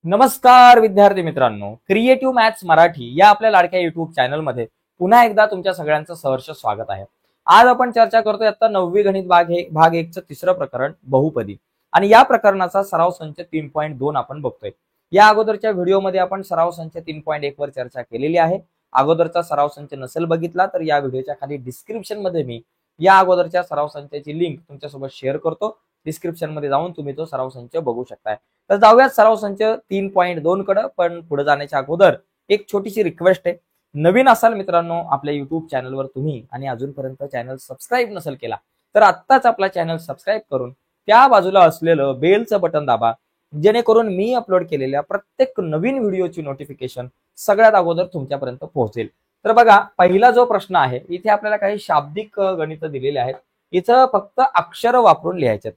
नमस्कार विद्यार्थी मित्रांनो, क्रिएटिव्ह मॅथ्स मराठी या आपल्या लाडक्या युट्यूब चॅनलमध्ये पुन्हा एकदा तुमच्या सगळ्यांचं सहर्ष स्वागत आहे। आज आपण चर्चा करतोय आता 9वी गणित भाग 1चं तिसरं प्रकरण बहुपदी आणि या प्रकरणाचा सराव संच 3.2 आपण बघतोय। या अगोदरच्या व्हिडिओमध्ये आपण सराव संच 3.1 वर चर्चा केलेली आहे। अगोदरचा सराव संच नसेल बघितला तर या व्हिडिओच्या खाली डिस्क्रिप्शन मध्ये मी या अगोदरच्या सराव संचाची लिंक तुमच्यासोबत शेअर करतो। डिस्क्रिप्शन मध्ये जाऊन तुम्ही तो सराव संच बघू शकताय। तर जाऊयात सराव संच 3.2 कडे। पण पुढे जाण्याच्या अगोदर एक छोटीशी रिक्वेस्ट आहे, नवीन असाल मित्रांनो आपल्या युट्यूब चॅनलवर तुम्ही आणि अजूनपर्यंत चॅनल सबस्क्राईब नसेल केला तर आत्ताच आपला चॅनल सबस्क्राईब करून त्या बाजूला असलेलं बेलचं बटन दाबा, जेणेकरून मी अपलोड केलेल्या प्रत्येक नवीन व्हिडिओची नोटिफिकेशन सगळ्यात अगोदर तुमच्यापर्यंत पोहोचेल। तर बघा, पहिला जो प्रश्न आहे इथे आपल्याला काही शाब्दिक गणित दिलेले आहेत। इथं फक्त अक्षर वापरून लिहायचे।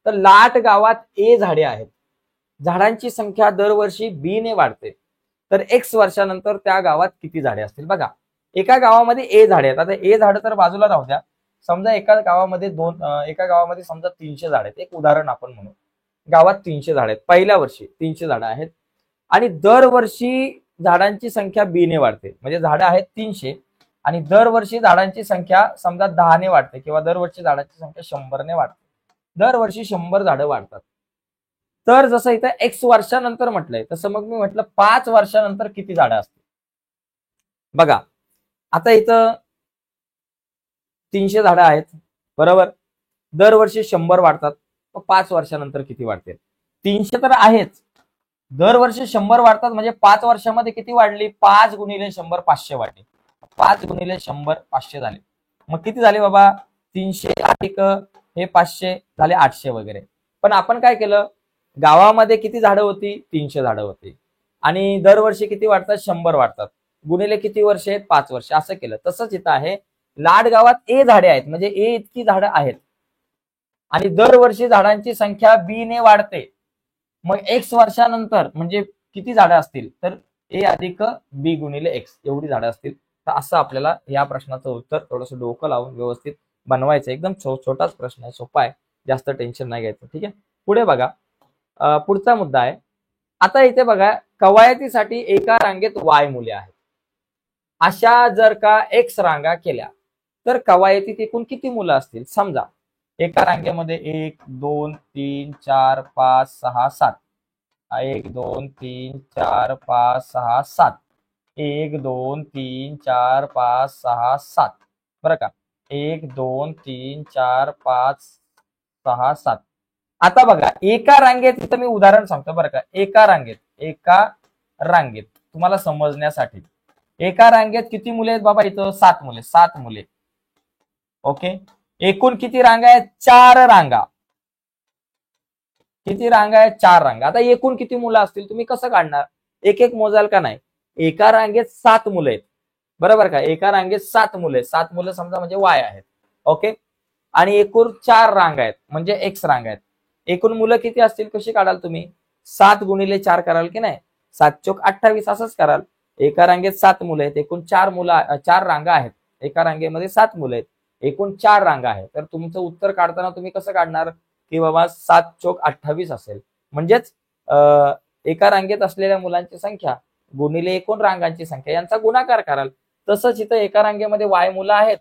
तर लाट गावात ए झाडे आहेत, झाडांची संख्या दरवर्षी बी ने वाढते, तर एक्स वर्षानंतर त्या गावात किती झाडे असतील। बघा, एका गावामध्ये ए झाडे आहेत। आता ए झाडं तर बाजूला राहू द्या, समजा एका गावामध्ये समजा 300 झाड आहेत। एक उदाहरण आपण म्हणू, गावात 300 झाड आहेत, पहिल्या वर्षी 300 झाडं आहेत आणि दरवर्षी झाडांची संख्या बी ने वाढते, म्हणजे झाडं आहेत 300 आणि दरवर्षी झाडांची संख्या समजा 10 ने वाढते किंवा दरवर्षी झाडांची संख्या 100 ने वाढते, दरवर्षी 100 झाडं वाढतात। तर जसं इथं एक्स वर्षानंतर म्हटलंय तसं मग मी म्हटलं 5 वर्षानंतर किती झाडं असतील। बघा, आता इथं 300 झाडं आहेत बरोबर, दरवर्षी 100 वाढतात, 5 वर्षानंतर किती वाढतील। 300 तर आहेच, दरवर्षी 100 वाढतात म्हणजे 5 वर्षामध्ये किती वाढली, 5 गुणिले 100 500 वाढली, 5 गुणिले 100 500 झाले। मग किती झाले बाबा, 300 अधिक हे 500 झाले 800 वगैरे। पण आपण काय केलं, गावामध्ये किती झाडं होती, 300 झाडं होती आणि दरवर्षी किती वाढतात, 100 वाढतात, गुणिले किती वर्ष आहेत, 5 वर्ष, असं केलं। तसंच इथं आहे, लाड गावात ए झाडे आहेत म्हणजे ए इतकी झाडं आहेत आणि दरवर्षी झाडांची संख्या बी ने वाढते, मग एक्स वर्षानंतर म्हणजे किती झाडं असतील, तर ए अधिक बी गुणिले एक्स एवढी झाडं असतील। तर असं आपल्याला या प्रश्नाचं उत्तर थोडंसं डोकं लावून व्यवस्थित बनवायचं। एकदम छोटाच प्रश्न आहे, सोपा आहे, जास्त टेन्शन नाही घ्यायचं। ठीक आहे, पुढे बघा, पुढचा मुद्दा आहे। आता इथे बघा, कवायतीसाठी एका रांगेत वाय मुले आहेत, अशा जर का एक्स रांगा केल्या तर कवायतीत एकूण किती मुलं असतील। समजा एका रांगेमध्ये 1 2 3 4 5 6 7, 1 2 3 4 5 6 7, 1 2 3 4 5 6 7 बरं का, 1 2 3 4 5 6 7। आता बघा, एका रांगेत, इथं मी उदाहरण सांगतो बरं का, एका रांगेत तुम्हाला समजण्यासाठी एका रांगेत किती मुले आहेत बाबा, इथं 7 मुले। ओके, एकूण किती रांगा आहेत, 4 रांगा। किती रांगा आहेत, 4 रांगा। आता एकूण किती मुलं असतील तुम्ही कसं काढणार, एक एक मोजाल का नाही। एका रांगेत 7 मुलं आहेत बरोबर का, एका रांगेत 7 मुले, 7 मुलं समजा म्हणजे वाय आहेत। ओके, आणि एकूण 4 रांगा आहेत म्हणजे एक्स रांगा आहेत। एकूण मुलं किती असतील कशी काढाल तुम्ही, 7 गुणिले 4 कराल की नाही, 7 चोक 28 असंच कराल। एका रांगेत 7 मुलं आहेत, एकूण 4 रांगा आहेत, एका रांगेमध्ये 7 मुलं आहेत, एकूण 4 रांगा आहेत। तर तुमचं उत्तर काढताना तुम्ही कसं काढणार की बाबा 7 चोक 28 असेल, म्हणजेच एका रांगेत असलेल्या मुलांची संख्या गुणिले एकूण रांगांची संख्या यांचा गुणाकार कराल। तसंच इथं एका रांगेमध्ये वाय मुलं आहेत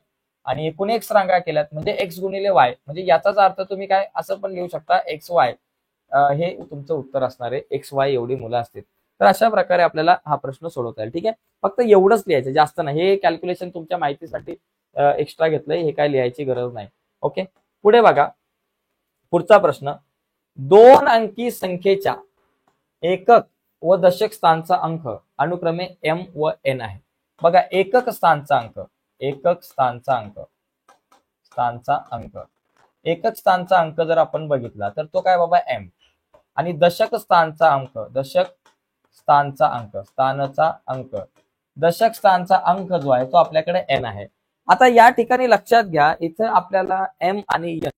आणि एकूण एक्स रांगा केल्यात म्हणजे एक्स गुणिले वाय, म्हणजे याचाच अर्थ तुम्ही काय असं पण लिहू शकता, एक्स वाय हे तुमचं उत्तर असणार आहे, एक्स वाय एवढी मुलं असतील। तर अशा प्रकारे आपल्याला हा प्रश्न सोडवता येईल। ठीक आहे, फक्त एवढंच लिहायचं, जास्त नाही। हे कॅल्क्युलेशन तुमच्या माहितीसाठी एक्स्ट्रा घेतलंय, हे काय लिहायची गरज नाही। ओके, पुढे बघा, पुढचा प्रश्न, 2 अंकी संख्येच्या एकक व दशक स्थानचा अंक अनुक्रमे एम व एन आहे। बघा, एकक स्थानचा अंक एकक स्थानचा अंक जर आपण बघितला तर तो काय बाबा एम, आणि दशक स्थानचा अंक जो आहे तो आपल्याकडे एन आहे। आता या ठिकाणी लक्षात घ्या, इथं आपल्याला एम आणि एन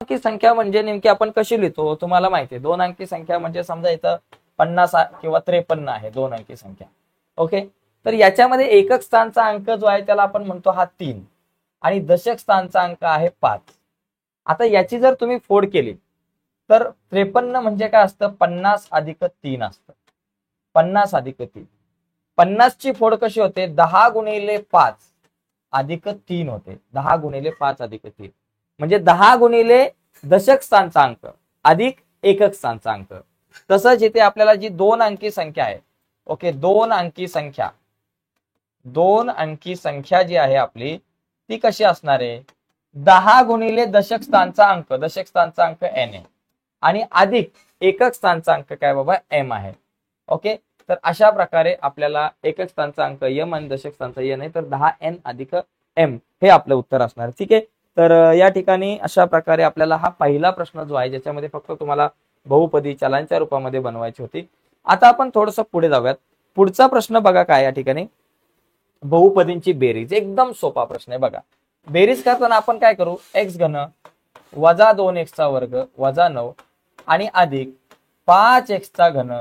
अंकी संख्या म्हणजे नेमकी आपण कशी लिहितो तुम्हाला माहिती आहे। 2 अंकी संख्या म्हणजे समजा इथं 50 किंवा 53 आहे 2 अंकी संख्या। ओके, तर याच्यामध्ये एकक स्थानचा अंक जो आहे त्याला आपण म्हणतो हा 3 आणि दशक स्थानचा अंक आहे 5 आता याची जर तुम्ही फोड केली तर 53 म्हणजे काय असतं, 50 अधिक 3 असतं. 50 अधिक 3, 50 ची फोड कशी होते, 10 गुणिले 5 अधिक 3 होते. 10 गुणिले 5 अधिक 3 म्हणजे 10 गुणिले दशक स्थानचा अंक अधिक एकक स्थानचा अंक. तसंच इथे आपल्याला जी 2 अंकी संख्या आहे, ओके, 2 अंकी संख्या, 2 अंकी संख्या जी आहे आपली ती कशी असणार आहे, 10 गुणिले दशक स्थानचा अंक, दशक स्थानचा अंक n आहे आणि अधिक एकक स्थानचा अंक काय बाबा m आहे. ओके, तर अशा प्रकारे आपल्याला एकक स्थानचा अंक m आणि दशक स्थानचा n आहे, तर 10n अधिक m हे आपलं उत्तर असणार. ठीक आहे, तर या ठिकाणी अशा प्रकारे आपल्याला हा पहिला प्रश्न जो आहे ज्याच्यामध्ये फक्त तुम्हाला बहुपदी चलांच्या रूपामध्ये बनवायची होती. आता आपण थोडंसं पुढे जाऊयात. पुढचा प्रश्न बघा काय या ठिकाणी, बहुपदींची बेरीज. एकदम सोपा प्रश्न आहे बघा. बेरीज करताना आपण काय करू, x घन वजा 2x चा वर्ग वजा 9 आणि अधिक 5x चा घन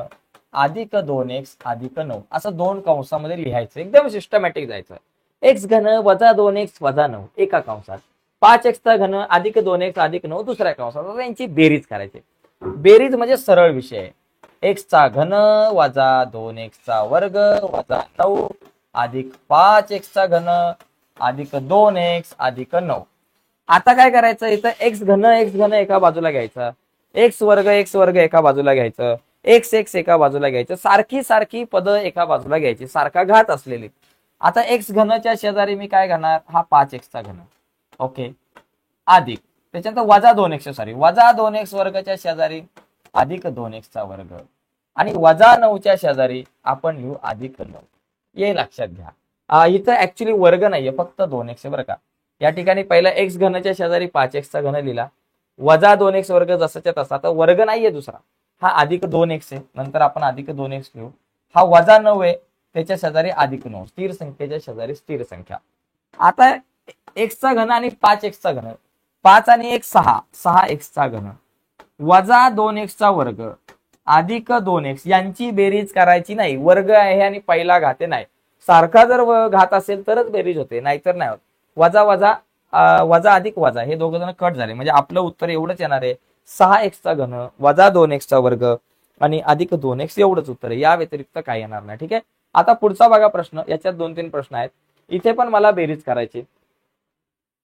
अधिक 2x अधिक 9 असं 2 कंसामध्ये लिहायचं. एकदम सिस्टमॅटिक जायचं. x घन वजा 2x वजा 9 एका कंसात, 5x चा घन अधिक 2x अधिक 9 दुसऱ्या कंसात. यांची बेरीज करायची. बेरीज म्हणजे सरळ विषय आहे. x चा घन वजा 2x चा वर्ग वजा 9 अधिक 5x चा घन अधिक 2x अधिक 9. आता काय करायचं, इथं x घन एका बाजूला घ्यायचा, x वर्ग एका बाजूला घ्यायचं, x एका बाजूला घ्यायचं, सारखी सारखी पद एका बाजूला घ्यायची, सारखा घात असलेली. आता x घनच्या शेजारी मी काय घेणार, हा 5x चा घन, ओके, अधिक त्याच्यानंतर वजा 2x, सॉरी वजा 2x वर्गच्या शेजारी अधिक 2x चा वर्ग आणि वजा 9 च्या शेजारी आपण लिहू अधिक 9. हे लक्षात घ्या, इथं ऍक्च्युली वर्ग नाहीये, फक्त 2x बरं का. या ठिकाणी पहिला x घनच्या शेजारी 5x चा घन लिहिला, वजा 2x वर्ग जसाच्या तसा, तर वर्ग नाहीये दुसरा, हा अधिक 2x आहे, नंतर आपण अधिक 2x लिहू. हा वजा 9 आहे, त्याच्या शेजारी अधिक 9, स्थिर संख्येच्या शेजारी स्थिर संख्या. आता x चा घन आणि 5x चा घन, 5 आणि 1 6, 6x चा घन वजा 2x चा वर्ग अधिक 2x यांची बेरीज करायची नाही. वर्ग आहे आणि पहिला घाते नाही, सारखा जर घात असेल तरच बेरीज होते, नाहीतर नाही होत. वजा वजा वजा अधिक वजा हे दोघं जण कट झाले, म्हणजे आपलं उत्तर एवढंच येणार आहे, 6x चा घन वजा 2x चा वर्ग आणि अधिक 2x एवढंच उत्तर आहे, या व्यतिरिक्त काही येणार नाही. ठीक आहे, आता पुढचा बघा प्रश्न. याच्यात 2-3 प्रश्न आहेत. इथे पण मला बेरीज करायची.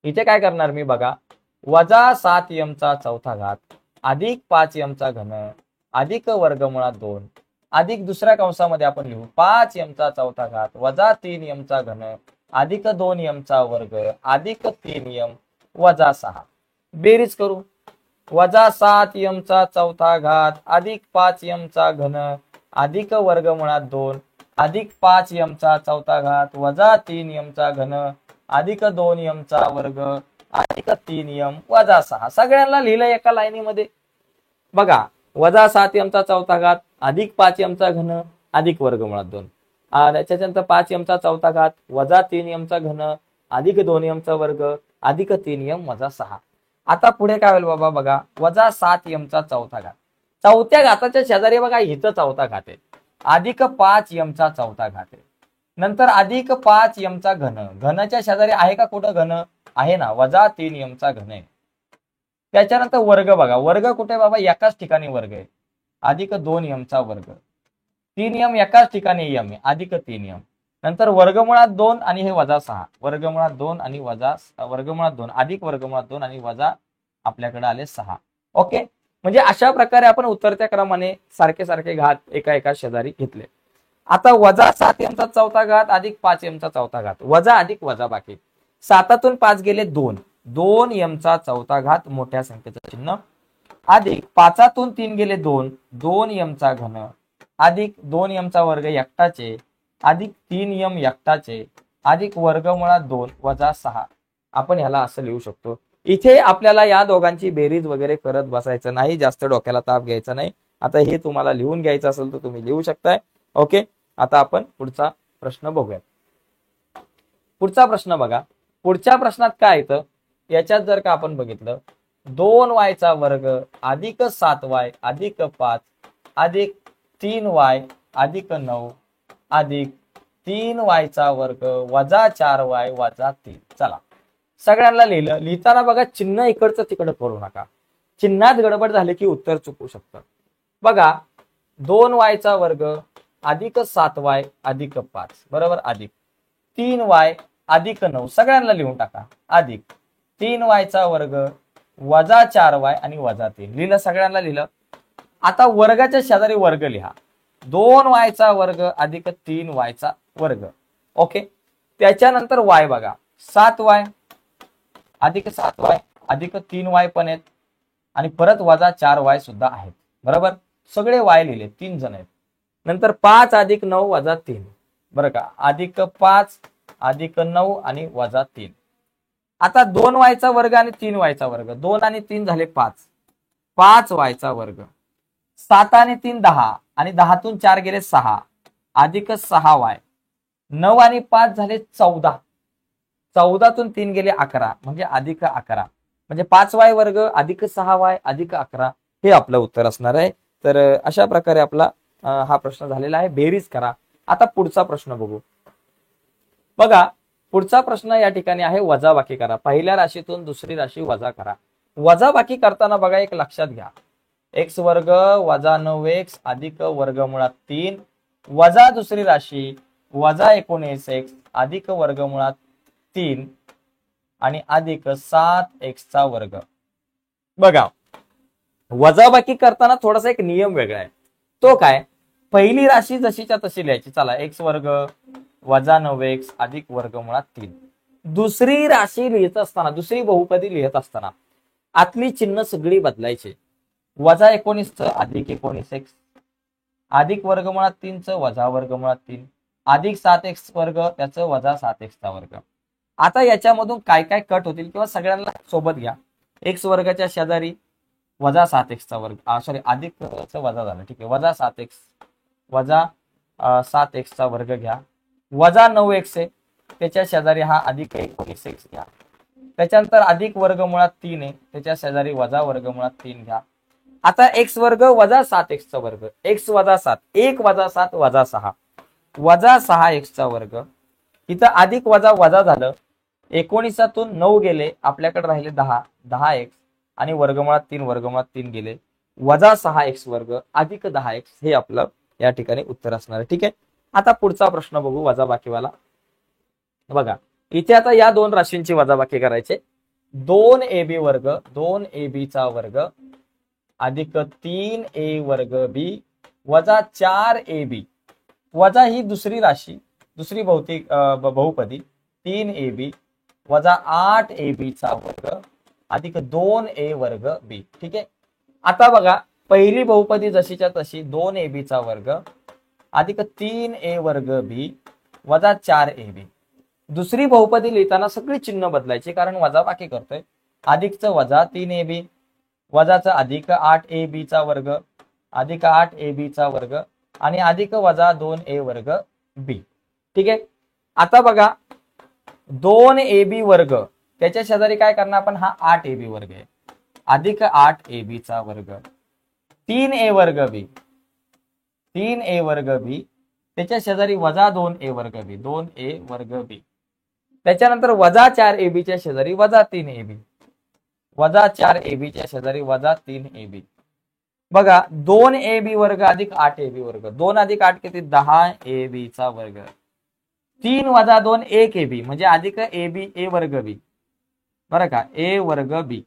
इथे काय करणार मी बघा, वजा 7m चा चौथा घात अधिक 5m चा घन अधिक वर्गमुळात 2 अधिक दुसऱ्या कंसामध्ये आपण लिहू 5m चा चौथा घात वजा 3m चा घन अधिक 2m चा वर्ग अधिक 3m वजा 6. बेरीज करू. वजा 7m चा चौथा घात अधिक 5m चा घन अधिक वर्गमुळात 2 अधिक 5m चा चौथा घात वजा 3m चा घन अधिक 2m चा वर्ग अधिक 3m वजा 6. सगळ्यांना लिहिलं एका लाईनीमध्ये बघा. वजा 7m चा चौथा घात अधिक 5m चा घन अधिक वर्गमुळात 2, त्याच्यानंतर 5m चा चौथा घात वजा 3m चा घन अधिक 2m चा वर्ग अधिक 3m वजा 6. आता पुढे काय होईल बाबा बघा, वजा 7m चा चौथा घात, चौथ्या घाताच्या शेजारी बघा इथं चौथा घात आहे, अधिक 5m चा चौथा घात आहे, नंतर अधिक 5m चा घन, घनच्या शेजारी आहे का कुठं घन आहे ना, वजा 3m चा घन आहे. त्याच्यानंतर वर्ग बघा, वर्ग कुठे बाबा एकाच ठिकाणी वर्ग आहे, अधिक 2m चा वर्ग, 3m एकाच ठिकाणी m आहे, अधिक 3m, नंतर वर्गमुळात 2 आणि हे वजा 6, वर्गमुळात 2 आणि वजा वर्गमुळात 2 अधिक वर्गमुळात 2 आणि वजा आपल्याकडे आले 6. ओके, म्हणजे अशा प्रकारे आपण उतरत्या क्रमाने सारखे सारखे घात एका एका शेजारी घेतले. आता वजा 7m चा चौथा घात अधिक 5m चा चौथा घात, वजा अधिक वजा बाकी, 7तून 5 गेले 2, 2m चा चौथा घात मोठ्या संख्येचं चिन्ह अधिक 5तून 3 गेले 2, 2m चा घन अधिक 2m चा वर्ग एकटाचे अधिक 3m एकटाचे अधिक वर्गमुळात 2 वजा 6. आपण ह्याला असं लिहू शकतो. इथे आपल्याला या दोघांची बेरीज वगैरे करत बसायचं नाही, जास्त डोक्याला ताप घ्यायचा नाही. आता हे तुम्हाला लिहून घ्यायचं असेल तर तुम्ही लिहू शकताय. ओके, आता आपण पुढचा प्रश्न बघूया. पुढचा प्रश्न बघा. पुढच्या प्रश्नात काय येतं, याच्यात जर का आपण बघितलं 2y चा वर्ग अधिक 7y अधिक 5 अधिक 3y अधिक 9 अधिक 3y चा वर्ग वजा 4y वजा 3. चला सगळ्यांना लिहिलं. लिहिताना बघा चिन्ह इकडचं तिकडं करू नका. चिन्हात गडबड झाली की उत्तर चुकू शकतं. बघा 2y वर्ग अधिक 7y अधिक 5 बरोबर अधिक 3y अधिक 9 सगळ्यांना लिहून टाका. अधिक 3y वर्ग वजा 4y आणि वजा 3 लिहिलं. सगळ्यांना लिहिलं. आता वर्गाच्या शेजारी वर्ग लिहा. 2y वर्ग अधिक 3y वर्ग. ओके. त्याच्यानंतर y बघा 7y अधिक 7y अधिक 3y पण आहेत आणि परत वजा 4y सुद्धा आहेत. बरोबर सगळे y लिहिले. 3 जण आहेत. नंतर 5 अधिक 9 वजा 3 बरं का अधिक 5 अधिक 9 आणि वजा 3. आता 2y वर्ग आणि 3y वर्ग 2 आणि 3 झाले 5 5y वर्ग 7 आणि 3 10 आणि 10 तून 4 गेले 6 अधिक 6y 9 आणि 5 झाले 14 14 तून 3 गेले 11 म्हणजे अधिक 11 म्हणजे 5y वर्ग अधिक 6y अधिक 11 हे आपलं उत्तर असणार आहे. तर अशा प्रकारे आपला हा प्रश्न झालेला आहे. बेरीज करा. आता पुढचा प्रश्न बघू. बघा पुढचा प्रश्न या ठिकाणी आहे वजाबाकी करा. पहिल्या राशीतून दुसरी राशी वजा करा. वजाबाकी करताना बघा एक लक्षात घ्या. x वर्ग वजा 9x अधिक वर्गमुळात 3 वजा दुसरी राशी वजा 19x अधिक वर्गमुळात 3 आणि अधिक 7x वर्ग. बघा वजाबाकी करताना थोडासा एक नियम वेगळा आहे. तो काय पहिली राशी जशीच्या तशी लिहायची. चला x वर्ग वजा 9x अधिक वर्गमुळात 3. दुसरी राशी लिहित असताना दुसरी बहुपदी लिहित असताना आतली चिन्ह सगळी बदलायची. वजा 19 अधिक 19x अधिक वर्गमुळात 3 वजा वर्गमुळात 3 अधिक 7x वर्ग त्याचं वजा 7x वर्ग. आता याच्यामधून काय काय कट होतील किंवा सगळ्यांना सोबत घ्या. x वर्गाच्या शेजारी वजा 7x वर्ग सॉरी अधिक वजा झालं ठीक आहे वजा 7x वजा 7x वर्ग घ्या. वजा 9x आहे त्याच्या शेजारी हा अधिक 19x घ्या. त्याच्यानंतर अधिक वर्गमुळात 3 आहे त्याच्या शेजारी वजा वर्गमुळात 3 घ्या. आता x वर्ग वजा 7x वर्ग x वजा 7 1 वजा 7 वजा 6 वजा 6x वर्ग. इथं अधिक वजा वजा झालं. 19तून 9 गेले आपल्याकडे राहिले 10x आणि वर्गमुळात 3 गेले वजा 6x वर्ग अधिक 10x हे आपलं या ठिकाणी उत्तर असणार आहे. ठीक आहे. आता पुढचा प्रश्न बघू वजाबाकीवाला. बघा इथे आता या दोन राशींची वजाबाकी करायची. 2ab वर्ग 2ab वर्ग अधिक 3a वर्ग b वजा 4ab वजा ही दुसरी राशी दुसरी बहुपदी 3ab वजा 8ab वर्ग अधिक 2a वर्ग b. ठीक आहे. आता बघा पहिली बहुपदी जशीच्या तशी 2ab वर्ग अधिक 3a वर्ग b वजा 4ab. दुसरी बहुपदी लिहिताना सगळी चिन्ह बदलायची कारण वजाबाकी करतोय. अधिकचं वजा 3ab वजाचं अधिक 8ab वर्ग अधिक 8ab वर्ग आणि अधिक वजा 2a वर्ग b. ठीक आहे. आता बघा 2ab वर्ग त्याच्या शेजारी काय करणार आपण हा 8ab वर्ग आहे अधिक 8ab वर्ग 3a वर्ग b 3a वर्ग b त्याच्या शेजारी वजा 2a वर्ग b 2a वर्ग b. त्याच्यानंतर वजा 4ab च्या शेजारी वजा 3ab वजा 4ab च्या शेजारी वजा 3ab. बघा 2ab वर्ग अधिक 8ab वर्ग 2 अधिक 8 किती 10ab वर्ग 3 वजा 2 1ab म्हणजे अधिक ab a वर्ग b बरं का a वर्ग b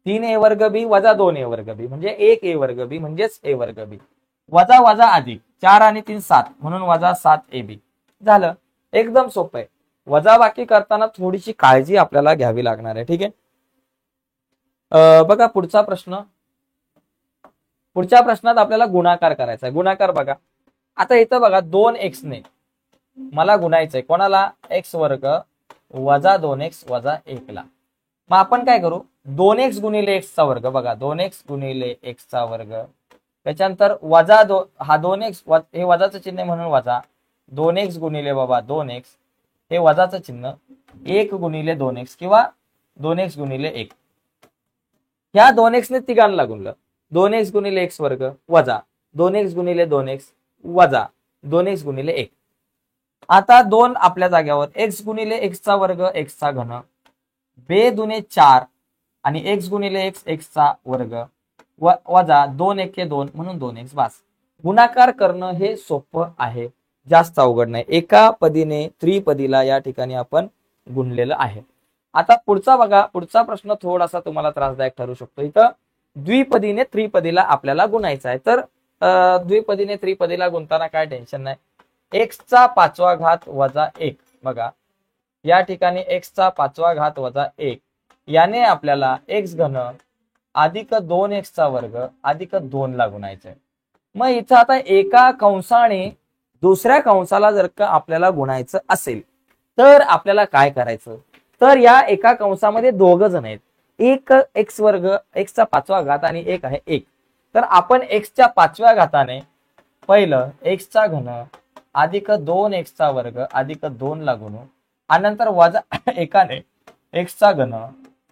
3a वर्ग b वजा 2a वर्ग b म्हणजे 1a वर्ग b म्हणजेच a वर्ग b वजा वजा अधिक 4 आणि 3 7 म्हणून वजा 7ab झालं. एकदम सोपं आहे. वजाबाकी करताना थोडीशी काळजी आपल्याला घ्यावी लागणार आहे. ठीक आहे. बघा पुढचा प्रश्न. पुढच्या प्रश्नात आपल्याला गुणाकार करायचा आहे. गुणाकार बघा आता इथं बघा 2x ने मला गुणायचंय कोणाला x वर्ग वजा 2x वजा 1 ला. मग आपण काय करू 2x गुणिले x चा वर्ग बघा 2x गुणिले x चा वर्ग त्याच्यानंतर वजा हा 2x हे वजाचं चिन्ह म्हणून वजा 2x गुणिले बाबा 2x हे वजाचं चिन्ह 1 गुणिले 2x किंवा 2x गुणिले 1 ह्या 2x ने तिघांना गुणलं 2x गुणिले x वर्ग वजा 2x गुणिले 2x वजा 2x गुणिले 1. आता 2 आपल्या जाग्यावर x गुणिले x चा वर्ग x चा घन बे दुने 4 आणि x गुणिले x चा वर्ग वजा 2 2 म्हणून 2x बास. गुणाकार करणं हे सोपं आहे, जास्त अवघड नाही. एका पदीने त्रिपदीला या ठिकाणी आपण गुणलेलं आहे. आता पुढचा बघा, पुढचा प्रश्न थोडासा तुम्हाला त्रासदायक ठरू शकतो. इथं द्विपदीने त्रिपदीला आपल्याला गुणायचं आहे. तर द्विपदीने त्रिपदीला गुणताना काय टेन्शन नाही. x चा 5वा घात वजा 1 बघा, या ठिकाणी x चा 5वा घात वजा 1 याने आपल्याला x घन अधिक 2x चा वर्ग अधिक 2 ला गुणायचं आहे. मग इथं आता एका कंसाने दुसऱ्या कंसाला जर का आपल्याला गुणायचं असेल तर आपल्याला काय करायचं. तर या एका कंसामध्ये दोघ जण आहेत, एक x वर्ग x चा 5वा घात आणि एक आहे 1. तर आपण x च्या 5व्या घाताने पहिलं x चा घन अधिक 2x चा वर्ग अधिक 2 ला गुणू आणि नंतर वजा एकाने x चा घन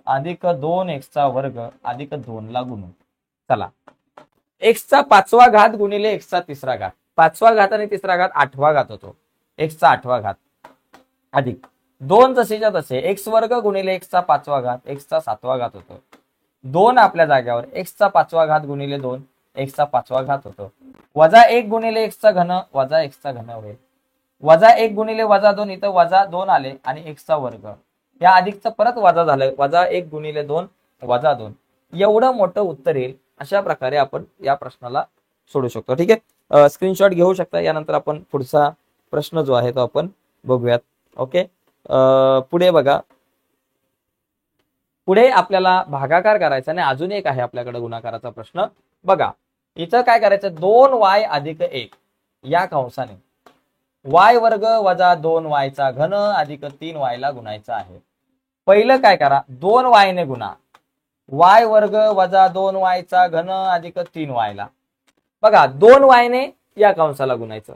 अधिक 2x चा वर्ग अधिक 2 ला गुणू. चला, x चा 5वा घात गुणिले x चा 3रा घात. 5वा घात आणि 3रा घात 8वा घात होतो, x चा 8वा घात अधिक 2 जसेच्या तसे x वर्ग गुणिले x चा 5वा घात x चा 7वा घात होतो. 2 आपल्या जाग्यावर x चा 5वा घात गुणिले 2 x चा 5वा घात होतो. वजा 1 गुणिले x चा घन वजा x चा घन होईल. वजा 1 गुणिले वजा 2 इथं वजा 2 आले आणि x चा वर्ग या अधिकचं परत वजा झालं, वजा 1 गुणिले 2 वजा 2. एवढं मोठं उत्तर येईल. अशा प्रकारे आपण या प्रश्नाला सोडू शकतो. ठीक आहे, स्क्रीनशॉट घेऊ शकता. यानंतर आपण पुढचा प्रश्न जो आहे तो आपण बघूयात. ओके, पुढे बघा, पुढे आपल्याला भागाकार करायचा आणि अजून एक आहे आपल्याकडे गुणाकाराचा प्रश्न. बघा, इथं काय करायचं, 2y अधिक 1 या कंसाने y वर्ग वजा 2y चा घन अधिक 3y ला गुणायचा आहे. पहिलं काय करा, 2y ने गुणा y वर्ग वजा 2y चा घन अधिक 3y ला. बघा, 2y ने या कंसाला गुणायचं.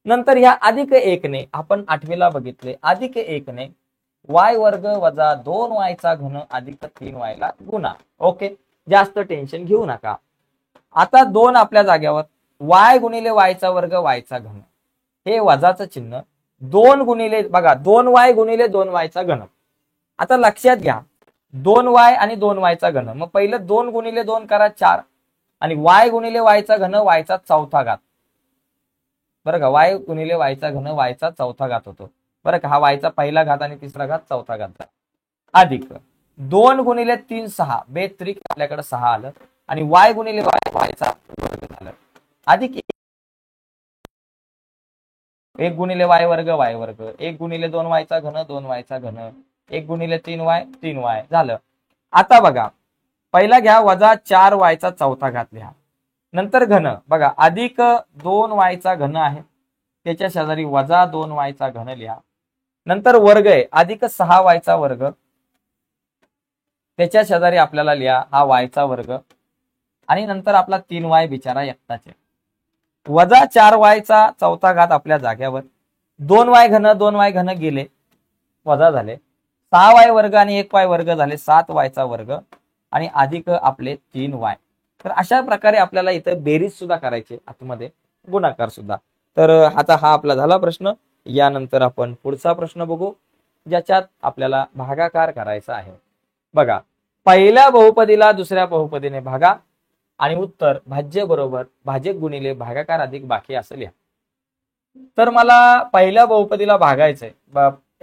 नंतर ह्या अधिक 1 ने आपण 8वीला बघितले, अधिक 1 ने y वर्ग वजा 2y चा घन अधिक 3y ला गुणा. ओके, जास्त टेन्शन घेऊ नका. आता 2 आपल्या जाग्यावर y गुणिले y चा वर्ग y चा घन हे वजाचं चिन्ह 2 गुणिले बघा 2y गुणिले 2y चा घन. आता लक्षात घ्या 2y आणि 2y चा घन, मग पहिलं 2 गुणिले 2 करा 4 आणि y गुणिले y चा घन y चा 4था घात. बरं का, y गुणिले y चा घन y चा 4था घात होतो. बरं का, हा y चा पहिला घात आणि 3रा घात 4था घात अधिक 2 गुणिले 3 6 बेत्रिक आपल्याकडे 6 आलं आणि y गुणिले y चा वर्ग झालं अधिक 1 गुणिले y वर्ग 1 गुणिले 2y चा घन 2y चा घन 1 गुणिले 3y झालं. आता बघा, पहिला घ्या वजा 4y चा 4था घात लिहा. नंतर घन बघा, अधिक 2y चा घन आहे, त्याच्या शेजारी वजा 2y चा घन लिहा. नंतर वर्ग आहे, अधिक 6y चा वर्ग, त्याच्या शेजारी आपल्याला लिहा हा y चा वर्ग आणि नंतर आपला 3y बिचारा एकटाच आहे. वजा 4y चा 4था घात आपल्या जाग्यावर, 2y घन गेले वजा झाले, 6y वर्ग आणि 1y वर्ग झाले 7y चा वर्ग आणि अधिक आपले 3y. तर अशा प्रकारे आपल्याला इथं बेरीज सुद्धा करायची, आतमध्ये गुणाकार सुद्धा. तर आता हा आपला झाला प्रश्न. यानंतर आपण पुढचा प्रश्न बघू, ज्याच्यात आपल्याला भागाकार करायचा आहे. बघा, पहिल्या बहुपदीला दुसऱ्या बहुपदीने भागा आणि उत्तर भाज्य बरोबर भाजक गुणिले भागाकार अधिक बाकी असं लिहा. तर मला पहिल्या बहुपदीला भागायचंय,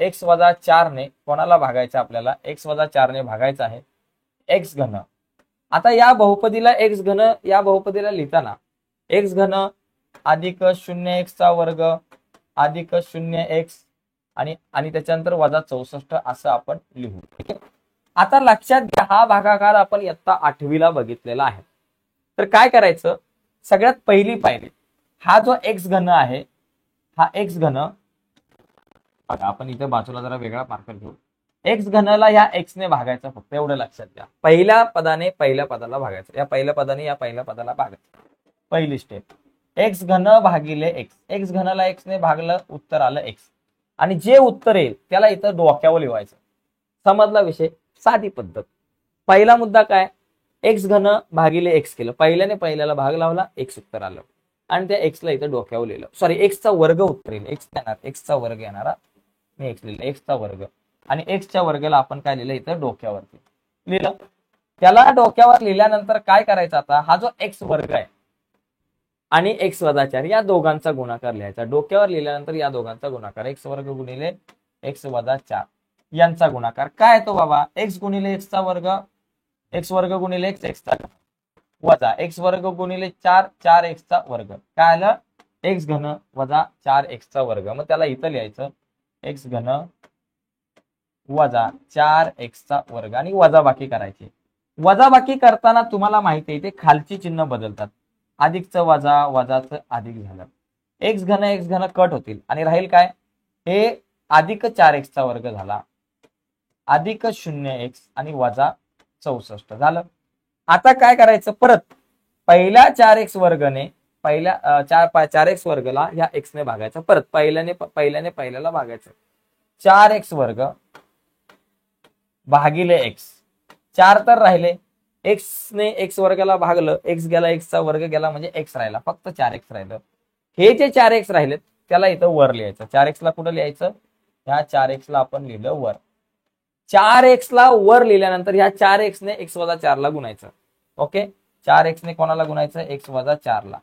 x वजा 4 ने कोणाला भागायचं, आपल्याला x वजा 4 ने भागायचं आहे x घन. आता या बहुपदीला x घन, या बहुपदीला लिहिताना x घन अधिक 0x चा वर्ग अधिक 0x आणि त्याच्यानंतर वजा 64 असं आपण लिहू. ठीक आहे, आता लक्षात घ्या हा भागाकार आपण इयत्ता 8वीला बघितलेला आहे. तर काय करायचं, सगळ्यात पहिली पायरी, हा जो x घन आहे हा x घन बघा, आपण इथे बाजूला जरा वेगळा मार्कर घेऊ. x घनला ह्या x ने भागायचं, फक्त एवढं लक्षात घ्या. पहिल्या पदाने पहिल्या पदाला भागायचं, या पहिल्या पदाने या पहिल्या पदाला भागायचं. पहिली स्टेप, x घन भागिले x घनला x ने भागलं, उत्तर आलं x आणि जे उत्तर येईल त्याला इथं डोक्यावर लिहायचं. समजला विषय, साधी पद्धत. पहिला मुद्दा काय, x घन भागिले x केलं, पहिल्याने पहिल्याला भाग लावला, x उत्तर आलं आणि त्या x ला इथं डोक्यावर लिहिलं. सॉरी, x चा वर्ग उत्तर येईल, x चा वर्ग येणारा मी x लिहिलं, x चा वर्ग आणि एक्सच्या वर्गाला आपण काय लिहिलं इथं डोक्यावरती लिहिलं. त्याला डोक्यावर लिहिल्यानंतर काय करायचं आता, हा जो एक्स वर्ग आहे आणि एक्स वजा 4 या दोघांचा गुणाकार लिहायचा. डोक्यावर लिहिल्यानंतर या दोघांचा गुणाकार एक्स वर्ग गुणिले एक्स वजा 4 यांचा गुणाकार काय येतो बाबा, एक्स गुणिले एक्सचा वर्ग, एक्स वर्ग गुणिले एक्स एक्सचा वजा एक्स वर्ग गुणिले 4 4 एक्सचा वर्ग, काय आलं एक्स घन वजा 4 एक्सचा वर्ग. मग त्याला इथं लिहायचं एक्स घन वजा 4 एक्सचा वर्ग आणि वजाबाकी करायची. वजाबाकी करताना तुम्हाला माहिती आहे ते खालची चिन्ह बदलतात, अधिकचं वजा वजाचं अधिक झालं, एक्स घन कट होतील आणि राहील काय, हे अधिक 4 एक्सचा वर्ग झाला अधिक 0 एक्स आणि वजा 64 झालं. आता काय करायचं, परत पहिल्या 4 एक्स वर्गने पहिल्या 4 एक्स वर्गला ह्या एक्स ने भागायचं, परत पहिल्याला भागायचं, 4 एक्स वर्ग भागिले एक्स, 4 तर राहिले, एक्स ने एक्स वर्गाला भागलं, एक्स गेला एक्सचा वर्ग गेला म्हणजे एक्स राहिला, फक्त 4 एक्स राहिलं. हे जे 4 एक्स राहिलेत त्याला इथं वर लिहायचं. 4 एक्स ला कुठं लिहायचं, ह्या 4 एक्स ला आपण लिहिलं वर. 4 एक्स ला वर लिहिल्यानंतर ह्या 4 एक्स ने एक्स वजा 4 ला गुणायचं. ओके, 4 एक्स ने कोणाला गुणायचं, एक्स वजा 4 ला.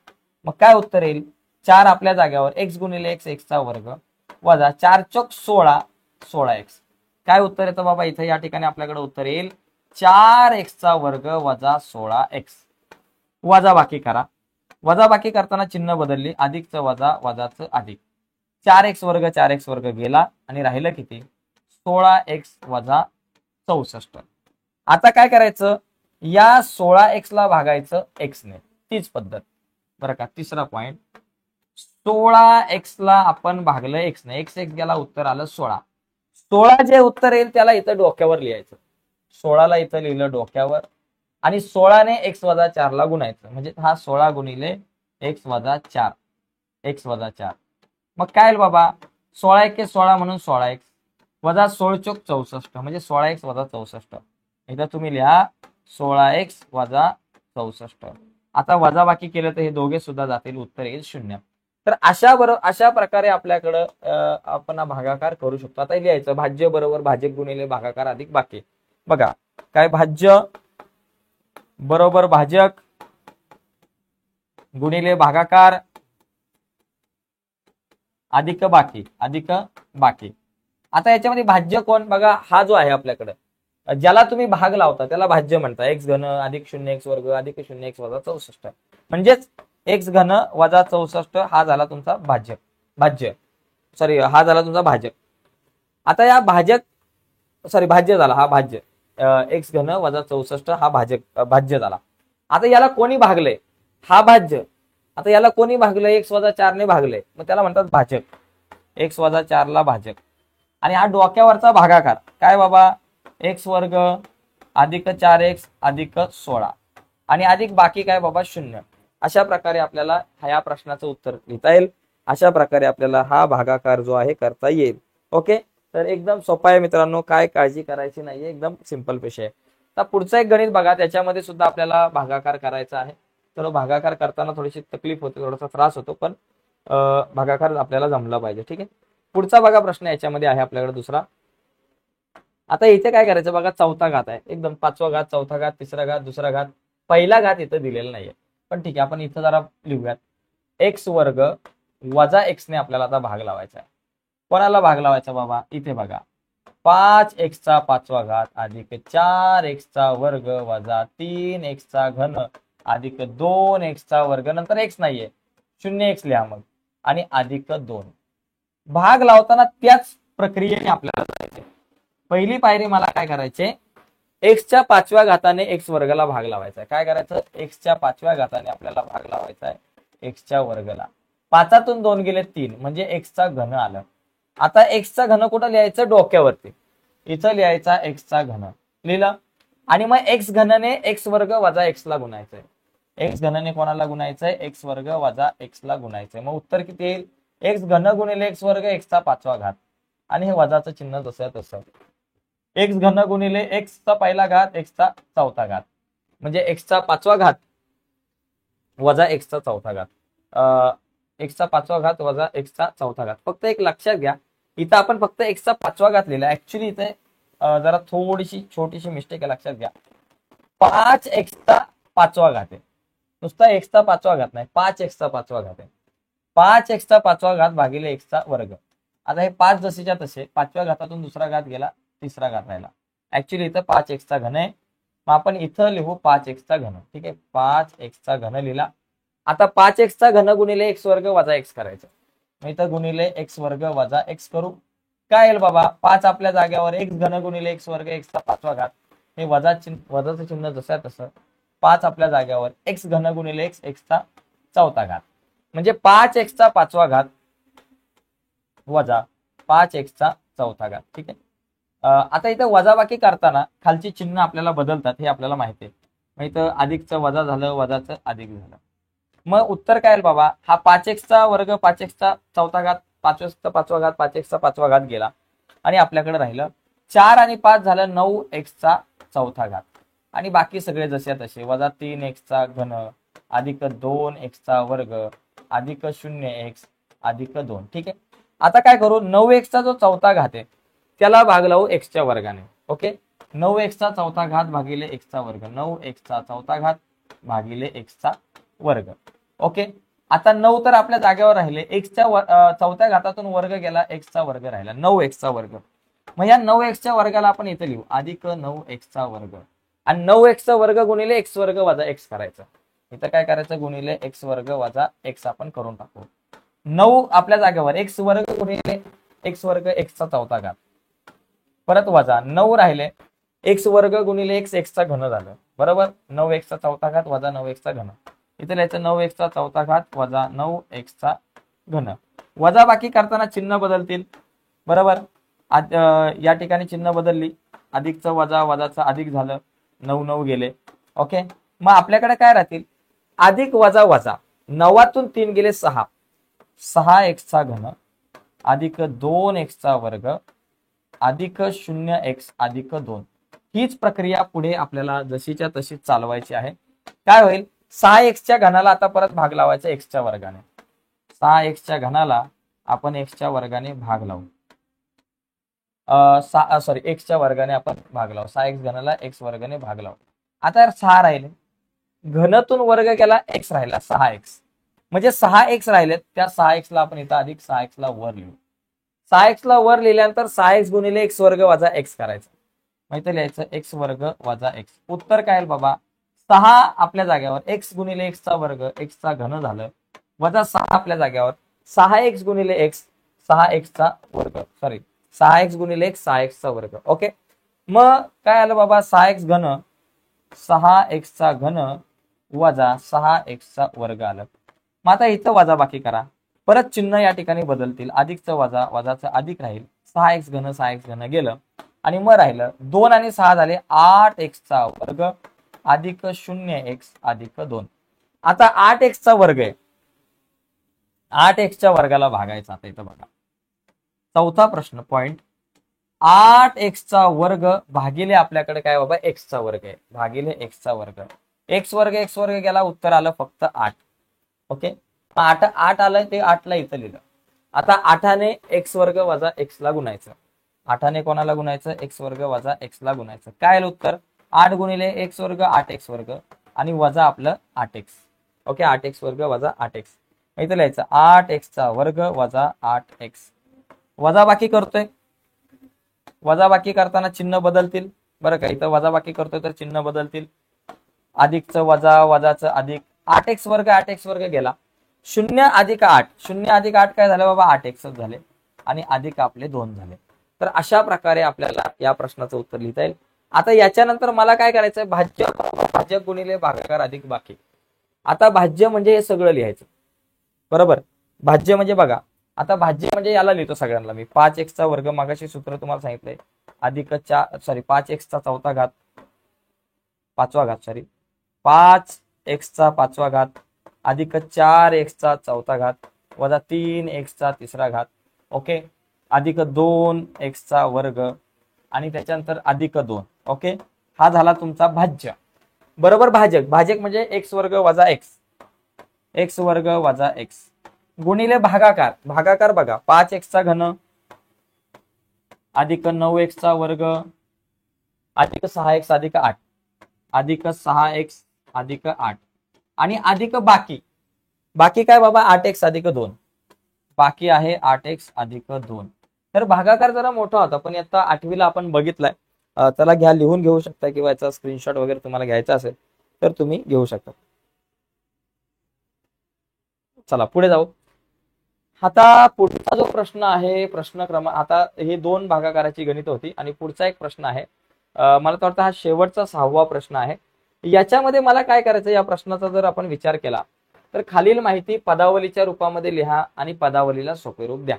मग काय उत्तर येईल, 4 आपल्या जाग्यावर एक्स गुणिले एक्स एक्सचा वर्ग वजा 4 चौक 16 16 एक्स. काय उत्तर येतं बाबा, इथे या ठिकाणी आपल्याकडे उत्तर येईल 4 एक्सचा वर्ग वजा 16 एक्स. वजाबाकी करा, वजाबाकी करताना चिन्ह बदलली, अधिकचं वजा वजाचं अधिक, 4 एक्स वर्ग गेला आणि राहिलं किती 16 एक्स वजा 64. आता काय करायचं, या 16 एक्स ला भागायचं एक्स ने, तीच पद्धत बरं का. तिसरा पॉइंट, 16 एक्स ला आपण भागलं एक्स ने, एक्स एक्स गेला उत्तर आलं 16. 16 जे उत्तर येईल त्याला इथं डोक्यावर लिहायचं, 16 ला इथं लिहिलं डोक्यावर आणि 16 ने एक्स वजा 4 ला गुणायचं, म्हणजे हा 16 गुणिले एक्स वजा 4 एक्स वजा 4. मग काय येईल बाबा, 16 1 16 म्हणून 16 एक्स वजा 16 चौक 64 म्हणजे 16 एक्स वजा 64. इथं तुम्ही लिहा 16 एक्स वजा 64. आता वजाबाकी केलं तर हे दोघे सुद्धा जातील, उत्तर येईल 0. तर अशा प्रकारे आपल्याकडं आपण भागाकार करू शकतो. आता लिहायचं भाज्य बरोबर भाजक गुणिले भागाकार अधिक बाकी. बघा काय, भाज्य बरोबर भाजक गुणिले भागाकार अधिक बाकी अधिक बाकी. आता याच्यामध्ये भाज्य कोण, बघा हा जो आहे आपल्याकडे ज्याला तुम्ही भाग लावता त्याला भाज्य म्हणता, एक्स घन अधिक 0 एक्स वर्ग अधिक 0 एक्स वजा 64. म्हणजेच एक्स घन वजा 64 हा झाला तुमचा भाज्य हा झाला तुमचा भाजक. आता या भाज्य झाला हा भाज्य, एक्स घन वजा 64 हा भाज्य झाला. आता याला कोणी भागले, हा भाज्य. आता याला कोणी भागलं, एक्स वजा 4 ने भागले, मग त्याला म्हणतात भाजक, एक्स वजा 4 ला भाजक. आणि हा डोक्यावरचा भागाकार काय बाबा, एक्स वर्ग अधिक 4 एक्स अधिक 16 आणि अधिक बाकी काय बाबा 0. अशा प्रकारे आपल्याला ह्या प्रश्नाचं उत्तर लिहिता येईल, अशा प्रकारे आपल्याला हा भागाकार जो आहे करता येईल. ओके, तर एकदम सोपा आहे मित्रांनो, काय काळजी करायची नाहीये, एकदम सिंपल विषय आहे. आता पुढचा एक गणित बघा, त्याच्यामध्ये सुद्धा आपल्याला भागाकार करायचा आहे. तर भागाकार करताना थोडीशी तकलीफ होते, थोडासा त्रास होतो, पण भागाकार आपल्याला जमला पाहिजे. ठीक आहे, पुढचा बघा प्रश्न याच्यामध्ये आहे आपल्याकडे दुसरा. आता इथे काय करायचं बघा, चौथा घात आहे, एकदम 5वा घात, चौथा घात, तिसरा घात, दुसरा घात, पहिला घात इथं दिलेला नाहीये, पण ठीक आहे आपण इथं जरा लिहूयात. एक्स वर्ग वजा एक्स ने आपल्याला आता भाग लावायचा आहे. कोणाला भाग लावायचा बाबा, इथे बघा 5 एक्सचा 5वा घात अधिक 4 एक्सचा वर्ग वजा 3 एक्सचा घन अधिक 2 एक्सचा वर्ग, नंतर एक्स नाहीये 0 एक्स लिहा मग आणि अधिक 2. भाग लावताना त्याच प्रक्रियेने आपल्याला करायचे. पहिली पायरी मला काय करायचे, एक्सच्या 5व्या घाताने एक्स वर्गाला भाग लावायचा आहे. काय करायचं, एक्सच्या 5व्या घाताने आपल्याला भाग लावायचा आहे एक्सच्या वर्गाला. 5तून 2 गेले 3 म्हणजे एक्सचा घन आलं. आता एक्सचा घन कुठं लिहायचं, डोक्यावरती इथं लिहायचा एक्सचा घन लिहिलं आणि मग एक्स घनने एक्स वर्ग वजा एक्स ला गुणायचंय. एक्स घनने कोणाला गुणायचंय, एक्स वर्ग वजा एक्स ला गुणायचंय. मग उत्तर किती येईल, एक्स घन गुणिले एक्स वर्ग एक्सचा 5वा घात आणि हे वजाचं चिन्ह जसं तसं, एक्स घन गुणिले एक्सचा पहिला घात एक्सचा 4था घात म्हणजे एक्सचा 5वा घात वजा एक्सचा 4था घात, एक्सचा 5वा घात वजा एक्सचा 4था घात. फक्त एक लक्षात घ्या, इथं आपण फक्त एक्सचा 5वा घात लिहिला. ऍक्च्युली इथे जरा थोडीशी छोटीशी मिस्टेक आहे, लक्षात घ्या. 5 एक्सचा 5वा घात आहे, नुसता एक्सचा 5वा घात नाही, 5 एक्सचा 5वा घात आहे. 5 एक्सचा 5वा घात भागिले एक्सचा वर्ग. आता हे 5 जसेच्या तसे 5व्या घातातून दुसरा घात गेला, तिसरा घात राहिला. ऍक्च्युली इथं 5 एक्सचा घन आहे, मग आपण इथं लिहू 5 एक्सचा घन. ठीक आहे, 5 एक्सचा घन लिहिला. आता 5 एक्सचा घन गुणिले एक्स वर्ग वजा एक्स करायचं. मग इथं गुणिले एक्स वर्ग वजा एक्स करू. काय येईल बाबा, 5 आपल्या जाग्यावर एक्स घन गुणिले एक्स वर्ग एक्सचा 5वा घात. हे वजाचं चिन्ह जसं तसं 5 आपल्या जाग्यावर एक्स घन गुणिले एक्स एक्सचा 4था घात, म्हणजे 5 एक्सचा 5वा घात वजा 5 एक्सचा 4था घात. ठीक आहे. आता इथं वजाबाकी करताना खालची चिन्ह आपल्याला बदलतात, हे आपल्याला माहिती आहे. मग इथं अधिकचं वजा झालं, वजाचं अधिक झालं. मग उत्तर काय बाबा, हा 5 एक्सचा वर्ग 5 एक्सचा 4था घात 5 एक्सचा 5वा घात 5 एक्सचा 5वा घात गेला आणि आपल्याकडे राहिलं 4 आणि 5 झालं 9 एक्सचा 4था घात. आणि बाकी सगळे जसे तसे वजा 3 एक्सचा घन अधिक 2 एक्सचा वर्ग अधिक 0 एक्स अधिक 2. ठीक आहे. आता काय करू, 9 एक्सचा जो 4था घात आहे त्याला भाग लावू एक्सच्या वर्गाने. ओके, 9 एक्सचा 4था घात भागिले एक्सचा वर्ग, 9 एक्सचा 4था घात भागिले एक्सचा वर्ग. ओके, आता 9 तर आपल्या जागेवर राहिले, एक्सच्या 4थ्या घातातून वर्ग गेला, एक्सचा वर्ग राहिला, 9 एक्सचा वर्ग. मग या 9 एक्सच्या वर्गाला आपण इथे लिहू अधिक 9 एक्सचा वर्ग, आणि 9 एक्सचा वर्ग गुणिले एक्स वर्ग वजा एक्स करायचं. इथं काय करायचं, गुणिले एक्स वर्ग वजा एक्स आपण करून टाकू. 9 आपल्या जागेवर एक्स वर्ग गुणिले एक्स वर्ग एक्सचा 4था घात, परत वजा 9 राहिले, एक्स वर्ग गुणिले एक्स एक्सचा घन झालं, बरोबर. 9 एक्सचा 4था घात वजा 9 एक्सचा घन. इथे लिहायचं 9 एक्सचा 4था घात वजा 9 एक्सचा घन. वजा बाकी करताना चिन्ह बदलतील, बरोबर. या ठिकाणी चिन्ह बदलली, अधिकचं वजा वजाचं अधिक झालं, 9 9 गेले. ओके, मग आपल्याकडे काय राहतील, अधिक वजा वजा 9तून 3 गेले 6, 6 एक्सचा घन अधिक 2 एक्सचा वर्ग अधिक 0 एक्स अधिक 2. हीच प्रक्रिया पुढे आपल्याला जशीच्या तशी चालवायची आहे. काय होईल, 6 एक्सच्या घनाला आता परत भाग लावायचा एक्सच्या वर्गाने. 6 एक्सच्या घनाला आपण एक्सच्या वर्गाने भाग लावू, एक्सच्या वर्गाने आपण भाग लावू. 6 एक्स घनाला एक्स वर्गाने भाग लावू. आता 6 राहिले, घनातून वर्ग गेला, एक्स राहिला 6 एक्स, म्हणजे 6 एक्स राहिलेत, त्या 6 एक्सला आपण इथं अधिक 6 एक्सला वर लिहू. 6 एक्सला वर लिहिल्यानंतर 6 एक्स गुणिले एक्स वर्ग वजा एक्स करायचं. मग इथं लिहायचं एक्स वर्ग वजा एक्स. उत्तर काय येईल बाबा, 6 आपल्या जागेवर एक्स गुणिले एक्सचा वर्ग एक्सचा घन झालं, वजा 6 आपल्या जागेवर 6 एक्स गुणिले एक्स 6 एक्सचा वर्ग, 6 एक्स गुणिले एक्स 6 एक्सचा वर्ग. ओके, मग काय आलं बाबा, 6 एक्स घन 6 एक्सचा घन वजा 6 एक्सचा वर्ग आलं. मग आता इथं वजा बाकी करा, परत चिन्ह या ठिकाणी बदलतील, अधिकचं वजा वजाचं अधिक राहील, 6 एक्स घन गेलं, आणि मग राहिलं 2 आणि 6 झाले 8 एक्सचा वर्ग अधिक 0 एक्स अधिक 2. आता 8 एक्सचा वर्ग आहे, 8 एक्सच्या वर्गाला भागायचा. आता इथं बघा, चौथा प्रश्न पॉइंट, 8 एक्सचा वर्ग भागिले आपल्याकडे काय बाबा एक्सचा वर्ग आहे, भागिले एक्सचा वर्ग. एक्स वर्ग गेला, उत्तर आलं फक्त 8. ओके, 8 आलं, ते 8 ला इथं लिहिलं. आता 8ने एक्स वर्ग वजा एक्स ला गुणायचं, 8ने कोणाला गुणायचं, एक्स वर्ग वजा एक्स ला गुणायचं. काय आलं उत्तर, 8 गुणिले एक्स वर्ग 8 एक्स वर्ग आणि वजा आपलं 8 एक्स. ओके, 8 एक्स वर्ग वजा 8 एक्स. इथं लिहायचं 8 एक्सचा वर्ग वजा 8 एक्स. वजा बाकी करतोय, वजा बाकी करताना चिन्ह बदलतील, बरं का. इथं वजा बाकी करतोय तर चिन्ह बदलतील, अधिकचं वजा वजाचं अधिक, 8 एक्स वर्ग गेला, 0 अधिक 8 0 अधिक 8 काय झालं बाबा 8 एक्स झाले, आणि अधिक आपले 2 झाले. तर अशा प्रकारे आपल्याला या प्रश्नाचं उत्तर लिहिता येईल. आता याच्यानंतर मला काय करायचंय, भाज्य गुणिले भागाकार अधिक बाकी. आता भाज्य म्हणजे हे सगळं लिहायचं, बरोबर. भाज्य म्हणजे बघा, आता भाज्य म्हणजे याला लिहितो सगळ्यांना मी, 5 एक्सचा वर्ग मागाशी सूत्र तुम्हाला सांगितलंय, अधिक 5 एक्सचा 4था घात 5वा घात 5 एक्सचा 5वा घात अधिक 4 एक्सचा 4था घात वजा 3 एक्सचा 3रा घात. ओके, अधिक 2 एक्सचा वर्ग आणि त्याच्यानंतर अधिक 2. ओके, हा झाला तुमचा भाज्य, बरोबर. भाजक म्हणजे एक्स वर्ग वजा एक्स वर्ग वजा एक्स गुणिले भागाकार. भागाकार बघा, 5 एक्सचा घन अधिक 9x चा वर्ग अधिक 6x अधिक 8 अधिक 6x अधिक 8 आणि अधिक बाकी काय बाबा 8x अधिक 2 बाकी आहे 8x अधिक 2. तर भागाकार जरा मोठा होता पण आता 8वीला आपण बघितलाय. त्याला घ्या, लिहून घेऊ शकता किंवा याचा स्क्रीनशॉट वगैरे तुम्हाला घ्यायचा असेल तर तुम्ही घेऊ शकता. चला पुढे जाऊ. आता पुढचा जो प्रश्न आहे प्रश्न क्रमांक, आता हे 2 भागाकाराची गणित होती आणि पुढचा एक प्रश्न आहे, मला तर वाटतं हा शेवटचा 6वा प्रश्न आहे. याच्यामध्ये मला काय करायचं, या प्रश्नाचा जर आपण विचार केला तर खालील माहिती पदावलीच्या रूपामध्ये लिहा आणि पदावलीला सोपे रूप द्या.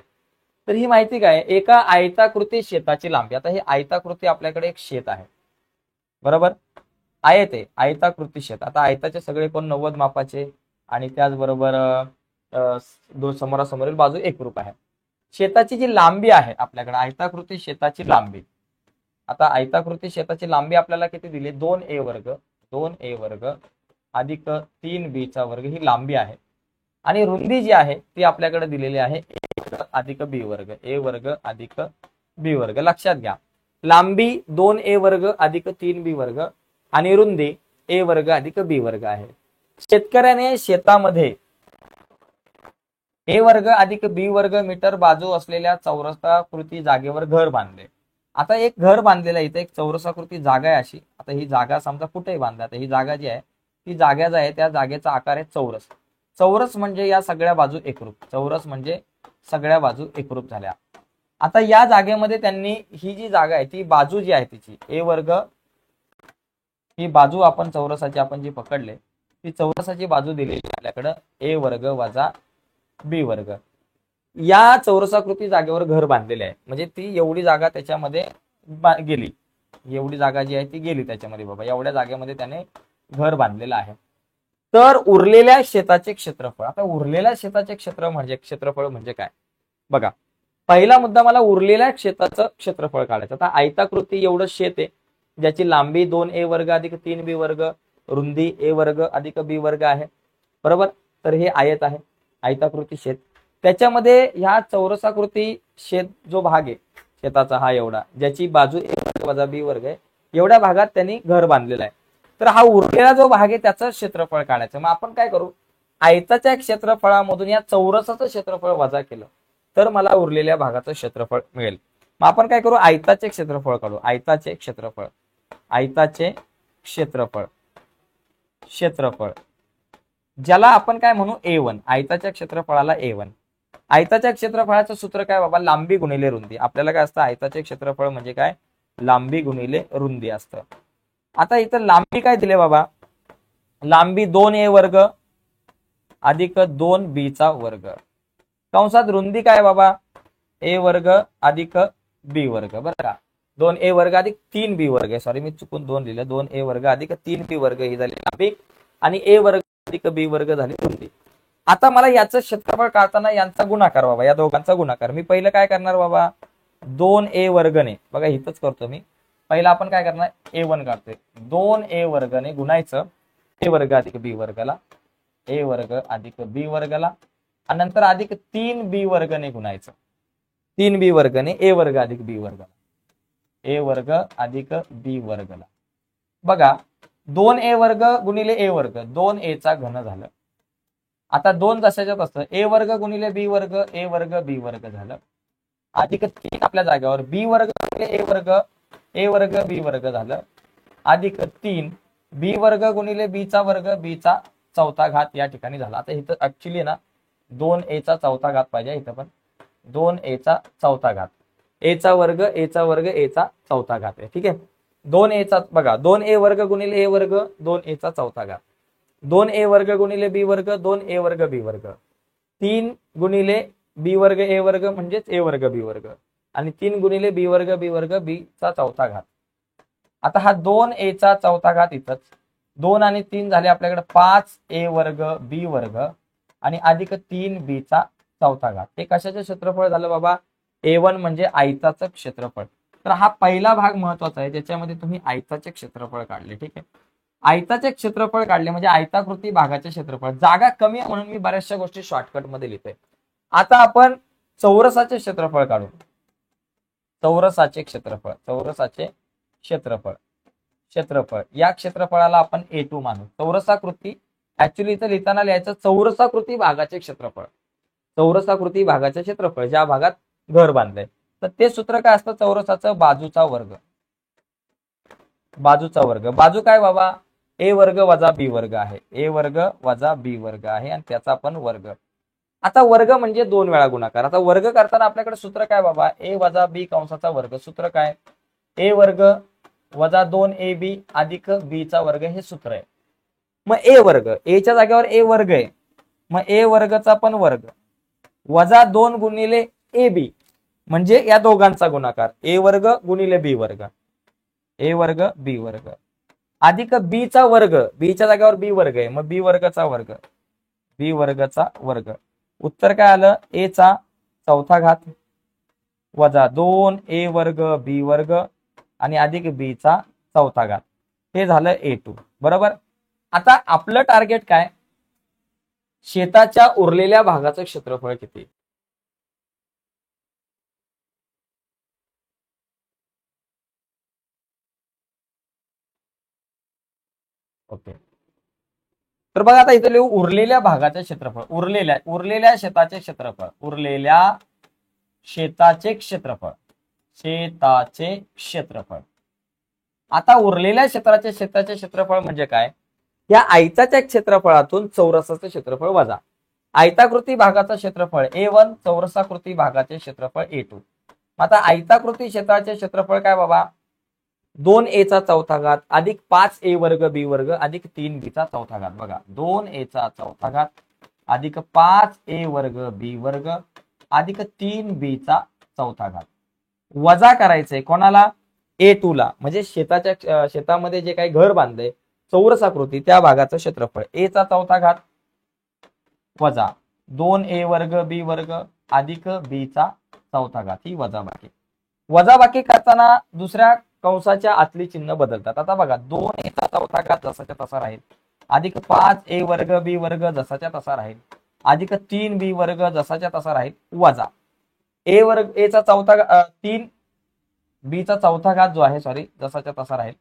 तर ही माहिती काय, एका आयताकृती शेताची लांबी. आता हे आयताकृती आपल्याकडे एक शेत आहे बरोबर, आयत आहे, आयताकृती शेत. आता आयताचे सगळे कोण 90 मापाचे आणि त्याचबरोबर दोन समोरासमोरील बाजू एकरूप आहे. शेताची जी लांबी आहे आपल्याकडे, आयताकृती शेताची लांबी, आता आयताकृती शेताची लांबी आपल्याला किती दिली, 2a वर्ग अधिक 3b चा वर्ग ही लांबी आहे. आणि रुंदी जी आहे ती आपल्याकडे दिलेली आहे a अधिक b वर्ग, a वर्ग अधिक b वर्ग. लक्षात घ्या, लांबी 2a वर्ग अधिक 3b वर्ग आणि रुंदी a वर्ग अधिक b वर्ग आहे. शेतकऱ्याने शेतामध्ये a वर्ग अधिक b वर्ग मीटर बाजू असलेल्या चौरसाकृती जागेवर घर बांधले. आता एक घर बांधलेलं आहे, इथे एक चौरसाकृती जागा आहे अशी. आता ही जागा समजा कुठेही बांधली, आता ही जागा जी आहे ती जागा जी आहे त्या जागेचा आकार आहे चौरस. चौरस म्हणजे या सगळ्या बाजू एकरूप, चौरस म्हणजे सगळ्या बाजू एकरूप झाल्या. आता या जागेमध्ये त्यांनी ही जी जागा आहे ती बाजू जी आहे तिची a वर्ग, ही बाजू आपण चौरसाची आपण जी पकडले ती चौरसाची बाजू दिलेली आपल्याकडं a वर्ग वजा b वर्ग. या चौरसाकृती जागेवर घर बांधलेले आहे, म्हणजे ती एवढी जागा त्याच्यामध्ये गेली, एवढी जागा जी आहे ती गेली त्याच्यामध्ये बाबा, एवढ्या जागेमध्ये त्याने घर बांधलेलं आहे. तर उरलेल्या शेताचे क्षेत्रफळ, आता उरलेल्या शेताचे क्षेत्रफळ म्हणजे काय बघा. पहिला मुद्दा, मला उरलेल्या शेताचं क्षेत्रफळ काढायचं. आता आयताकृती एवढं शेत आहे ज्याची लांबी 2a वर्ग अधिक 3b वर्ग, रुंदी a वर्ग अधिक b वर्ग आहे बरोबर. तर हे आयत आहे, आयताकृती शेत. त्याच्यामध्ये ह्या चौरसाकृती शेत जो भाग आहे शेताचा हा एवढा, ज्याची बाजू a वर्ग वजा b वर्ग आहे, एवढ्या भागात त्यांनी घर बांधलेलं आहे. तर हा उरलेला जो भाग आहे त्याचं क्षेत्रफळ काढायचं. मग आपण काय करू, आयताच्या क्षेत्रफळामधून या चौरसाचं क्षेत्रफळ वजा केलं तर मला उरलेल्या भागाचं क्षेत्रफळ मिळेल. मग आपण काय करू, आयताचे क्षेत्रफळ काढू. आयताचे क्षेत्रफळ ज्याला आपण काय म्हणू a1, आयताच्या क्षेत्रफळाला a1. आयताच्या क्षेत्रफळाचं सूत्र काय बाबा, लांबी गुणिले रुंदी. आपल्याला काय असतं, आयताचे क्षेत्रफळ म्हणजे काय, लांबी गुणिले रुंदी असतं. आता इथं लांबी काय दिले बाबा, लांबी 2a वर्ग अधिक 2b चा वर्ग, कंसात रुंदी काय बाबा, a वर्ग अधिक b वर्ग बरं का. 2a वर्ग अधिक 3b वर्ग, सॉरी मी चुकून 2 लिहिलं, 2a वर्ग अधिक 3b वर्ग ही झाली लांबी आणि a वर्ग अधिक b वर्ग झाली रुंदी. आता मला याचं क्षेत्रफळ काढताना यांचा गुणाकार बाबा, या दोघांचा गुणाकार. मी पहिलं काय करणार बाबा, 2a वर्गने, बघा इथंच करतो मी, पहिला आपण काय करणार, a1 काढतोय, 2a वर्गने गुणायचं a वर्ग अधिक b वर्गला, a वर्ग अधिक b वर्गला, आणि नंतर अधिक 3b वर्गने गुणायचं, 3b वर्गने a वर्ग अधिक b वर्गला, a वर्ग अधिक b वर्गला. बघा 2a वर्ग गुणिले a वर्ग, 2a चा घन झालं. आता 2 जशाच्यात असतं, a वर्ग गुणिले b वर्ग, a वर्ग b वर्ग झालं, अधिक 3 आपल्या जागेवर b वर्ग गुणिले a वर्ग, a वर्ग b वर्ग झालं, अधिक 3 b वर्ग गुणिले b चा वर्ग, b चा चौथा घात या ठिकाणी झाला. आता इथं ऍक्च्युली ना 2a चा चौथा घात पाहिजे, इथं पण 2a चा चौथा घात, a चा वर्ग a चा वर्ग a चा चौथा घात आहे. ठीक आहे, 2a चा बघा, 2a वर्ग गुणिले a वर्ग, 2a चा चौथा घात, 2a वर्ग गुणिले b वर्ग, 2a वर्ग b वर्ग, 3 गुणिले b वर्ग a वर्ग म्हणजेच a वर्ग b वर्ग, आणि 3 गुणिले b वर्ग b चा चौथा घात. आता हा 2a चा चौथा घात इथंच, 2 आणि 3 झाले आपल्याकडे 5a वर्ग b वर्ग आणि अधिक 3b चा चौथा घात. हे कशाचं क्षेत्रफळ झालं बाबा, a1 म्हणजे आयताचं क्षेत्रफळ. तर हा पहिला भाग महत्वाचा आहे ज्याच्यामध्ये तुम्ही आयताचे क्षेत्रफळ काढले. ठीक आहे, आयताचे क्षेत्रफळ काढले म्हणजे आयताकृती भागाचे क्षेत्रफळ. जागा कमी आहे म्हणून मी बऱ्याचशा गोष्टी शॉर्टकट मध्ये लिहितोय. आता आपण चौरसाचे क्षेत्रफळ काढू. चौरसाचे क्षेत्रफळ, चौरसाचे क्षेत्रफळ, क्षेत्रफळ या क्षेत्रफळाला आपण A2 मानू. चौरसाकृती ऍक्च्युली इथं लिहिताना लिहायचं चौरसाकृती भागाचे क्षेत्रफळ, चौरसाकृती भागाचे क्षेत्रफळ ज्या भागात घर बांधलंय. तर ते सूत्र काय असतं चौरसाचं, बाजूचा वर्ग, बाजूचा वर्ग. बाजू काय बाबा, ए वर्ग वजा बी वर्ग आहे, ए वर्ग वजा बी वर्ग आहे आणि त्याचा पण वर्ग. आता वर्ग म्हणजे 2 वेळा गुणाकार. आता वर्ग करताना आपल्याकडे सूत्र काय बाबा, ए वजा बी कंसाचा वर्ग. सूत्र काय, ए वर्ग वजा 2ab अधिक b चा वर्ग हे सूत्र आहे. मग ए वर्ग, ए च्या जागेवर ए वर्ग आहे, मग ए वर्गचा पण वर्ग वजा 2 गुणिले ए बी म्हणजे या दोघांचा गुणाकार, ए वर्ग गुणिले बी वर्ग, ए वर्ग बी वर्ग अधिक बी चा वर्ग, बी च्या जागेवर बी वर्ग आहे, मग बी वर्गचा वर्ग, बी वर्गचा वर्ग. उत्तर काय आलं, ए चा चौथा घात वजा 2a वर्ग बी वर्ग आणि अधिक बी चा चौथा घात. हे झालं A2 बरोबर. आता आपलं टार्गेट काय, शेताच्या उरलेल्या भागाचं क्षेत्रफळ किती. ओके, तर बघा आता इथे लिहू उरलेल्या भागाचे क्षेत्रफळ, उरलेल्या शेताचे क्षेत्रफळ, उरलेल्या शेताचे क्षेत्रफळ, शेताचे क्षेत्रफळ. आता उरलेल्या शेताचे क्षेत्रफळ म्हणजे काय, या आयताच्या क्षेत्रफळातून चौरसाचे क्षेत्रफळ वजा आयताकृती भागाचं क्षेत्रफळ A1, चौरसाकृती भागाचे क्षेत्रफळ A2. आता आयताकृती क्षेत्राचे क्षेत्रफळ काय बाबा, 2a चा चौथा घात अधिक 5a वर्ग बी वर्ग अधिक 3b चा चौथा घात. बघा 2a चा चौथा घात अधिक 5a वर्ग बी वर्ग अधिक 3b चा चौथा घात. वजा करायचंय कोणाला, A2 ला, म्हणजे शेतामध्ये जे काही घर बांधलंय चौरसाकृती त्या भागाचं क्षेत्रफळ. a चा चौथा घात वजा 2a वर्ग बी वर्ग अधिक b चा चौथा घात, ही वजाबाकी. वजाबाकी करताना दुसऱ्या कंसाच्या आतली चिन्ह बदलतात. आता बघा 2a चा चौथा घात जसाच्या तसा राहील अधिक 5a वर्ग बी वर्ग जसाच्या तसा राहील अधिक 3b वर्ग जसाच्या तसा राहील वजा a चा चौथा 3b चा चौथा घात जो आहे जसाच्या तसा राहील.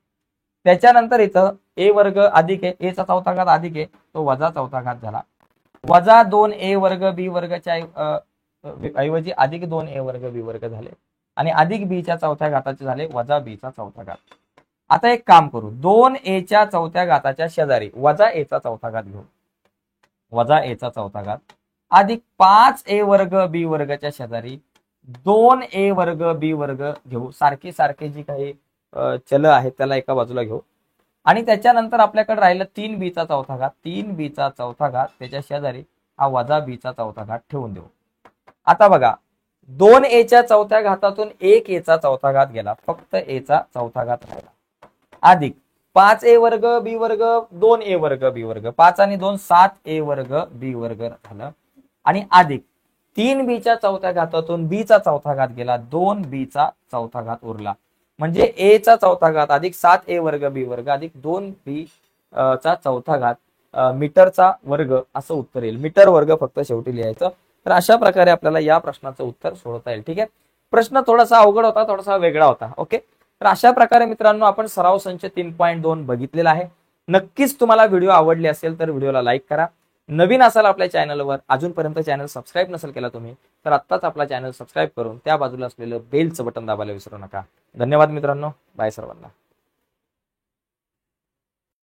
त्याच्यानंतर इथं a वर्ग अधिक a चा चौथा घात अधिक आहे तो वजा चौथा घात झाला वजा 2a वर्ग बी वर्गच्या ऐवजी अधिक 2a वर्ग बी वर्ग झाले आणि अधिक b च्या चौथ्या घाताचे झाले वजा b चा चौथा घात. आता एक काम करू, 2a च्या चौथ्या घाताच्या शेजारी वजा a चा चौथा घात घेऊ, वजा a चा चौथा घात अधिक 5a वर्ग बी वर्गच्या शेजारी 2a वर्ग बी वर्ग घेऊ. सारखी सारखी जी काही चल आहेत त्याला एका बाजूला घेऊ आणि त्याच्यानंतर आपल्याकडे राहिलं 3b चा चौथा घात, 3b चा चौथा घात त्याच्या शेजारी हा वजा b चा चौथा घात ठेवून देऊ. आता बघा 2a च्या चौथ्या घातातून 1a चा चौथा घात गेला, फक्त a चा चौथा घात राहिला अधिक 5a वर्ग बी वर्ग 2a वर्ग बी वर्ग 5 आणि 2 7a वर्ग बी वर्ग झालं आणि अधिक 3b च्या चौथ्या घातातून b चा चौथा घात गेला, 2b चा चौथा घात उरला. म्हणजे a चा चौथा घात अधिक 7a वर्ग बी वर्ग अधिक 2b चा चौथा घात मीटरचा वर्ग असं उत्तर येईल. मीटर वर्ग फक्त शेवटी लिहायचं. तर अशा प्रकारे आपल्याला या प्रश्नाचं उत्तर सोडवता येईल. ठीक आहे, प्रश्न थोडासा अवघड होता, थोडासा वेगळा होता. ओके, तर अशा प्रकारे मित्रांनो आपण सराव संच 3.2 बघितलेला आहे. नक्कीच तुम्हाला व्हिडिओ आवडले असेल तर व्हिडिओला लाईक करा. नवीन असाल आपल्या चॅनलवर, अजूनपर्यंत चॅनल सबस्क्राईब नसेल केला तुम्ही तर आत्ताच आपला चॅनल सबस्क्राईब करून त्या बाजूला असलेलं बेलचं बटन दाबायला विसरू नका. धन्यवाद मित्रांनो, बाय सर्वांना.